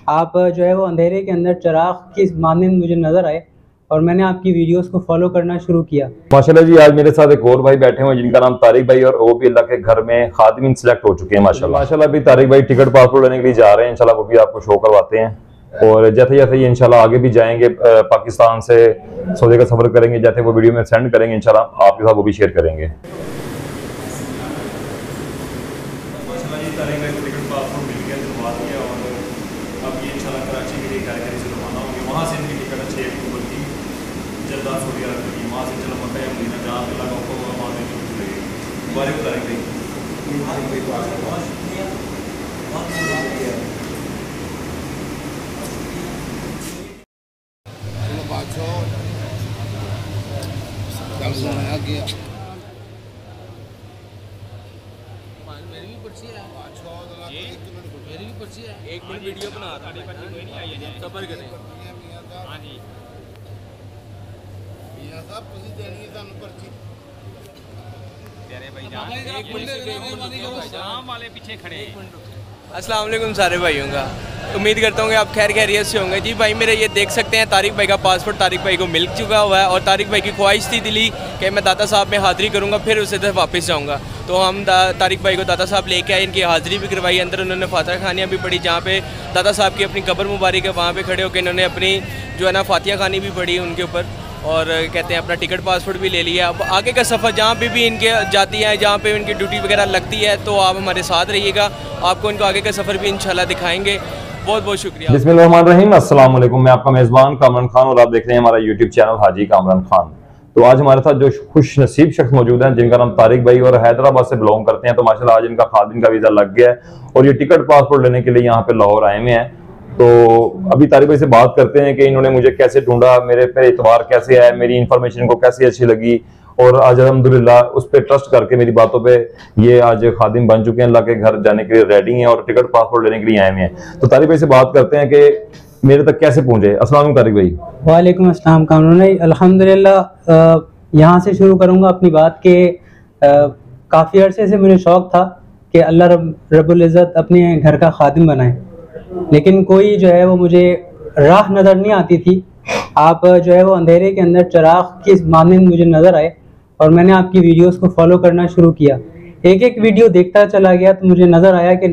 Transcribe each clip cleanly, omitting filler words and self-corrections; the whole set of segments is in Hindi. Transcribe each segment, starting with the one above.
आप जो है वो अंधेरे के अंदर चिराग की मानंद मुझे नज़र आए और मैंने आपकी वीडियोस को फॉलो करना शुरू किया। माशाल्लाह जी, आज मेरे साथ एक और भाई बैठे हुए हैं जिनका नाम तारिक भाई, और वो भी अल्लाह के घर में खादिम सेलेक्ट हो चुके हैं माशाल्लाह। अभी तारिक भाई टिकट पासपोर्ट लेने के लिए जा रहे हैं, इंशाल्लाह वो भी आपको शो करवाते हैं। और जैसे जैसे ये इंशाल्लाह आगे भी जाएंगे, पाकिस्तान से सऊदी का सफर करेंगे, जैसे वो वीडियो में सेंड करेंगे इंशाल्लाह आपके साथ वो भी शेयर करेंगे। मेरी भी पर्ची है, मेरी भी पर्ची है। एक मिनट वीडियो बना रहा था, कोई नहीं आई है, सफर करें। हाँ जी मियां साहब ਤੁਸੀਂ ਦੇਣੀ ਹੈ ਤੁਹਾਨੂੰ पर्ची। प्यारे भाई जान एक मिनट शाम वाले पीछे खड़े। अस्सलाम वालेकुम सारे भाइयों का, उम्मीद करता हूँ कि आप खैर खैरियत से होंगे। जी भाई मेरे ये देख सकते हैं तारिक भाई का पासपोर्ट तारिक भाई को मिल चुका हुआ है और तारिक भाई की ख्वाहिश थी दिली कि मैं दाता साहब में हाज़िरी करूँगा फिर उससे तरफ वापस जाऊँगा। तो हम तारिक भाई को दाता साहब लेके आए, इनकी हाज़िरी भी करवाई। अंदर उन्होंने फातिहा खानियाँ भी पढ़ी, जहाँ पे दाता साहब की अपनी कब्र मुबारक है वहाँ पे खड़े होकर इन्होंने अपनी जो है ना फातिहा खानी भी पढ़ी उनके ऊपर, और कहते हैं अपना टिकट पासपोर्ट भी ले लिया। अब आगे का सफ़र जहाँ पे भी इनके जाती है, जहाँ पे इनकी ड्यूटी वगैरह लगती है, तो आप हमारे साथ रहिएगा, आपको इनको आगे का सफ़र भी इंशाल्लाह दिखाएंगे। बहुत बहुत शुक्रिया। बिस्मिल्लाहिर्रहमानिर्रहीम, अस्सलाम वालेकुम। मैं आपका मेज़बान कामरान खान और आप देख रहे हैं हमारा यूट्यूब चैनल हाजी कामरान खान। तो आज हमारे साथ जो खुश नसीब शख्स मौजूद हैं जिनका नाम तारिक भाई और हैदराबाद से बिलोंग करते हैं। तो माशाल्लाह आज इनका खादिम का वीज़ा लग गया है और ये टिकट पासपोर्ट लेने के लिए यहाँ पे लाहौर आए हुए हैं। तो अभी तारिक भाई से बात करते हैं कि इन्होंने मुझे कैसे ढूंढा, मेरे पे एतबार कैसे आया, मेरी इन्फॉर्मेशन इनको कैसे अच्छी लगी, और आज अल्हम्दुलिल्लाह उस पर ट्रस्ट करके मेरी बातों पे ये आज खादिम बन चुके हैं, अल्लाह के घर जाने के लिए रेडी हैं और टिकट पासपोर्ट लेने के लिए आए हुए हैं। तो तारिक भाई से बात करते हैं कि मेरे तक कैसे पहुंचे। अस्सलाम वालेकुम तारिक भाई। वालेकुम अस्सलाम कामरान भाई। अल्हम्दुलिल्लाह यहाँ से शुरू करूँगा अपनी बात के काफ़ी अरसे से मुझे शौक़ था कि अल्लाह रब्बुल इज़्ज़त अपने घर का खादिम बनाए, लेकिन कोई जो है वो मुझे राह नज़र नहीं आती थी। आप जो है वो अंधेरे के अंदर चिराग की मानंद मुझे नज़र आए और मैंने आपकी वीडियोस को फॉलो करना शुरू किया। एक एक वीडियो देखता चला गया तो मुझे नज़र आया कि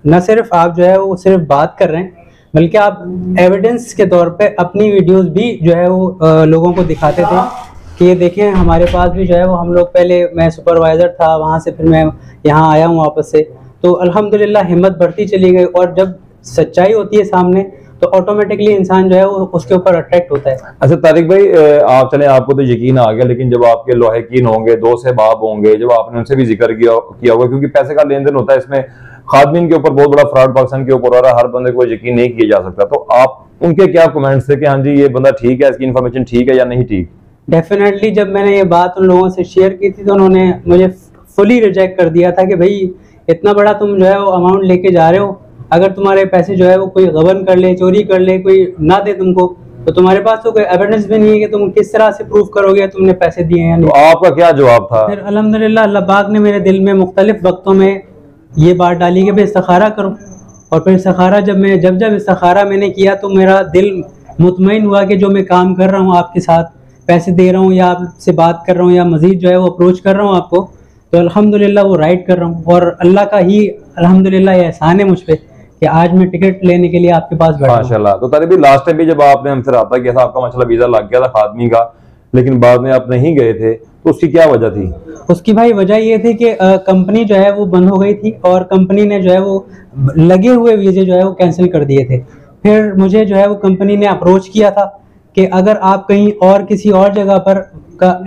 न सिर्फ आप जो है वो सिर्फ बात कर रहे हैं, बल्कि आप एविडेंस के तौर पे अपनी वीडियोस भी जो है वो लोगों को दिखाते थे कि ये देखें हमारे पास भी जो है वो हम लोग पहले, मैं सुपरवाइज़र था वहाँ से, फिर मैं यहाँ आया हूँ वापस से। तो अल्हम्दुलिल्लाह हिम्मत बढ़ती चली गई और जब सच्चाई होती है सामने तो ऑटोमेटिकली इंसान जो है वो उसके ऊपर अट्रैक्ट होता है। अच्छा तारिक भाई, आप चले आपको तो यकीन आ गया, लेकिन जब आपके लोहेकीन होंगे, दोस्त बाब होंगे, जब आपने उनसे भी जिक्र किया होगा, क्योंकि पैसे का लेन देन होता है इसमें, खादमीन के ऊपर बहुत बड़ा फ्रॉड पाकिस्तान के ऊपर हो रहा है, हर बंदे को यकीन नहीं किया जा सकता। तो आप उनके क्या कमेंट्स थे कि हाँ जी ये बंदा ठीक है, इसकी इन्फॉर्मेशन ठीक है या नहीं ठीक? डेफिनेटली जब मैंने ये बात उन लोगों से शेयर की थी तो उन्होंने मुझे फुली रिजेक्ट कर दिया था कि भाई इतना बड़ा तुम जो है वो अमाउंट लेके जा रहे हो, अगर तुम्हारे पैसे जो है वो कोई गबन कर ले, चोरी कर ले, कोई ना दे तुमको, तो तुम्हारे पास तो कोई एविडेंस भी नहीं है कि तुम किस तरह से प्रूफ करोगे तुमने पैसे दिए हैं। तो आपका क्या जवाब था? फिर अल्हम्दुलिल्लाह अल्लाह पाक ने मेरे दिल में मुख्तलिफ वक्तों में ये बात डाली कि भाई इस्तिखारा करो, और फिर इस्तिखारा जब इस्तिखारा मैंने किया तो मेरा दिल मुतमईन हुआ कि जो मैं काम कर रहा हूँ, आपके साथ पैसे दे रहा हूँ या आपसे बात कर रहा हूँ या मजीद जो है वो अप्रोच कर रहा हूँ आपको, तो अल्हम्दुलिल्लाह वो राइट कर रहा हूँ। और अल्लाह का ही अल्हम्दुलिल्लाह एहसान है मुझ पर कि आज मैं टिकट लेने के लिए आपके पास बैठा हूं। माशाल्लाह। तो तारिक भाई लास्ट टाइम भी जब आपने हमसे रब्ता किया था, आपका माशाल्लाह वीजा लग गया था खादमी का, लेकिन बाद में आप नहीं गए थे, तो उसकी क्या वजह थी? उसकी भाई वजह ये थी कि कंपनी जो है वो बंद हो गई थी और कंपनी ने जो है वो लगे हुए वीजे जो है वो कैंसिल कर दिए थे। फिर मुझे जो है वो कंपनी ने अप्रोच किया था कि अगर आप कहीं और किसी और जगह पर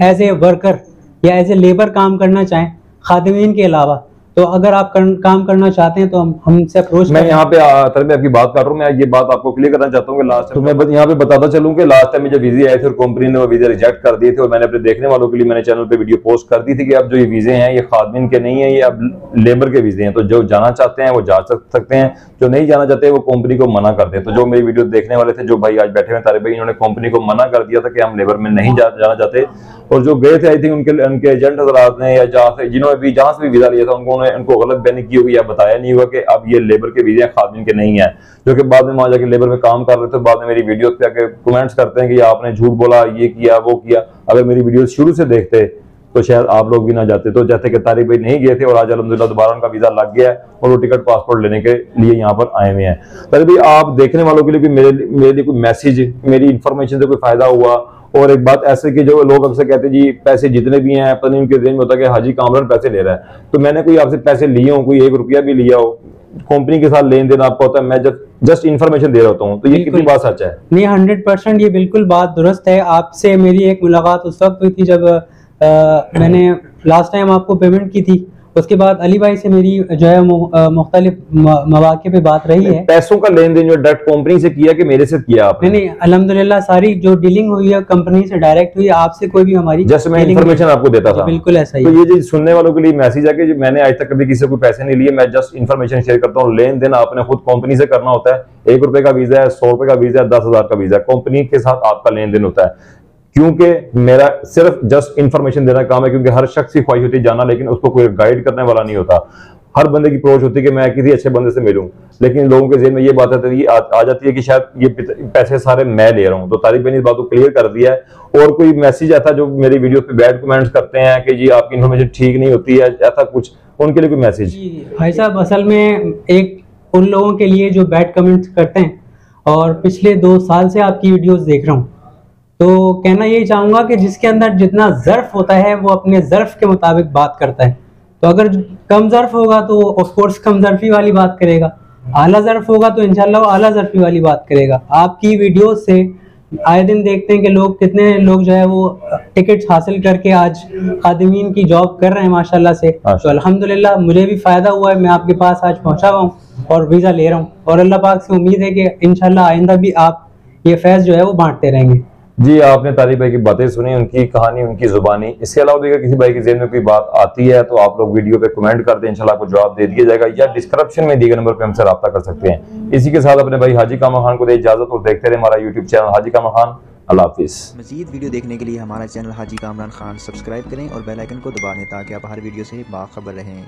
एज ए वर्कर या एज ए लेबर काम करना चाहें खादिमीन के अलावा, तो अगर आप काम करना चाहते हैं तो हमसे अप्रोच। मैं यहाँ पे आपकी बात कर रहा हूँ, मैं ये बात आपको क्लियर करना चाहता हूँ कि लास्ट टाइम मैं यहाँ पे बताता चलूँ कि लास्ट टाइम में जब वीजे आए थे और कंपनी ने वो वीजे रिजेक्ट कर दिए थे, और मैंने अपने देखने वालों के लिए मैंने चैनल पे वीडियो पोस्ट कर दी थी कि अब जो ये वीजे हैं ये खादमीन के नहीं है, ये अब लेबर के वीजे हैं। तो जो जाना चाहते हैं वो जा सकते हैं, जो नहीं जाना चाहते वो कंपनी को मना करते हैं। तो जो मेरी वीडियो देखने वाले थे, जो भाई आज बैठे हुए तारिक भाई, इन्होंने कंपनी को मना कर दिया था कि हम लेबर में नहीं जाना चाहते, और जो गए थे आई थिंक उनके एजेंट हजरात ने या जहाँ से भी वीजा लिया था उनको में उनको गलत बयानी की होगी या बताया नहीं होगा कि अब ये लेबर के वीजे खादिम के नहीं है, जो कि बाद में वहां जाके लेबर में काम कर रहे थे, बाद में मेरी वीडियो पे आके कमेंट्स करते हैं कि आपने झूठ बोला, ये किया वो किया। अगर मेरी वीडियो शुरू से देखते तो शायद आप लोग भी ना जाते। तो जैसे कि तारिक भाई नहीं गए थे और आज अल्हम्दुलिल्लाह दोबारा उनका वीजा लग गया है और वो टिकट पासपोर्ट लेने के लिए यहाँ पर आए हुए हैं। तारिक भाई, आप देखने वालों के लिए भी मेरे लिए कोई मैसेज, मेरी इंफॉर्मेशन से कोई फायदा हुआ? और एक बात ऐसे कि जो लोग अक्सर कहते हैं जी पैसे जितने भी हैं पता नहीं उनके ज़हन में होता है कि हाजी कामरान पैसे ले रहा है, तो मैंने कोई आपसे पैसे लिए हो, कोई 1 रुपया भी लिया हो, कंपनी के साथ लेन देन आपका होता है, मैं जस्ट इन्फॉर्मेशन दे रहा होता हूँ, तो ये कितनी बात सच है? नहीं, 100% ये बिल्कुल बात दुरुस्त है। आपसे मेरी एक मुलाकात उस वक्त हुई थी जब मैंने लास्ट टाइम आपको पेमेंट की थी। उसके बाद अली भाई से मेरी जो है मुख्तलिफ मौके पे बात रही है। पैसों का लेन देन जो डायरेक्ट कंपनी से किया कि मेरे से किया आपने? नहीं, अल्हम्दुलिल्लाह सारी जो डीलिंग हुई है कंपनी से डायरेक्ट हुई है, आपसे कोई भी हमारी जैसे मैं इन्फॉर्मेशन आपको देता था। बिल्कुल ऐसा ही। तो ये जो सुनने वालों के लिए मैसेज है कि मैंने आज तक कभी किसी से कोई पैसे नहीं लिए, मैं जस्ट इन्फॉर्मेशन शेयर करता हूँ। लेन देन आपने खुद कंपनी से करना होता है। 1 रुपए का वीजा है, 100 रुपए का वीजा है, 10,000 का वीजा है, कंपनी के साथ आपका लेन देन होता है। क्योंकि मेरा सिर्फ जस्ट इन्फॉर्मेशन देना काम है, क्योंकि हर शख्स की ख्वाहिश होती है जाना, लेकिन उसको कोई गाइड करने वाला नहीं होता। हर बंदे की अप्रोच होती है कि मैं किसी अच्छे बंदे से मिलूं, लेकिन लोगों के ज़हन में ये बात आ जाती है कि शायद ये पैसे सारे मैं ले रहा हूं। तो तारिक भाई ने इस बात को क्लियर कर दिया है। और कोई मैसेज आता जो मेरी वीडियो पे बैड कमेंट्स करते हैं कि जी आपकी इन्फॉर्मेशन ठीक नहीं होती है, ऐसा कुछ, उनके लिए कोई मैसेज? भाई साहब, असल में एक उन लोगों के लिए जो बैड कमेंट्स करते हैं, और पिछले 2 साल से आपकी वीडियोस देख रहा हूँ, तो कहना यही चाहूँगा कि जिसके अंदर जितना ज़र्फ होता है वो अपने ज़र्फ के मुताबिक बात करता है। तो अगर कम ज़र्फ होगा तो ऑफ कोर्स कम ज़र्फी वाली बात करेगा, आला ज़र्फ होगा तो इंशाल्लाह वो आला ज़र्फी वाली बात करेगा। आपकी वीडियो से आए दिन देखते हैं कि कितने लोग जो है वो टिकट्स हासिल करके आज खादिमीन की जॉब कर रहे हैं माशाल्लाह से। तो अल्हम्दुलिल्लाह मुझे भी फ़ायदा हुआ है, मैं आपके पास आज पहुँचा हुआ हूँ और वीज़ा ले रहा हूँ, और अल्लाह पाक से उम्मीद है कि इंशाल्लाह आइंदा भी आप ये फैज़ जो है वो बांटते रहेंगे। जी, आपने तारिक भाई की बातें सुनी, उनकी कहानी, उनकी जुबानी। इसके अलावा भी अगर किसी भाई के ज़हन में कोई बात आती है तो आप लोग वीडियो पे कमेंट कर दें, इंशाल्लाह आपको जवाब दे दिया जाएगा, या डिस्क्रिप्शन में दिए गए नंबर पे हमसे रब्ता कर सकते हैं। इसी के साथ अपने भाई हाजी कामरान खान को दे इजाजत और देखते रहे हमारा यूट्यूब चैनल हाजी कामरान खान। अल्लाह हाफिज़। मज़ीद वीडियो देखने के लिए हमारा चैनल हाजी कामरान खान सब्सक्राइब करें और बेल आइकन को दबा दें ताकि आप हर वीडियो से बाखबर रहें।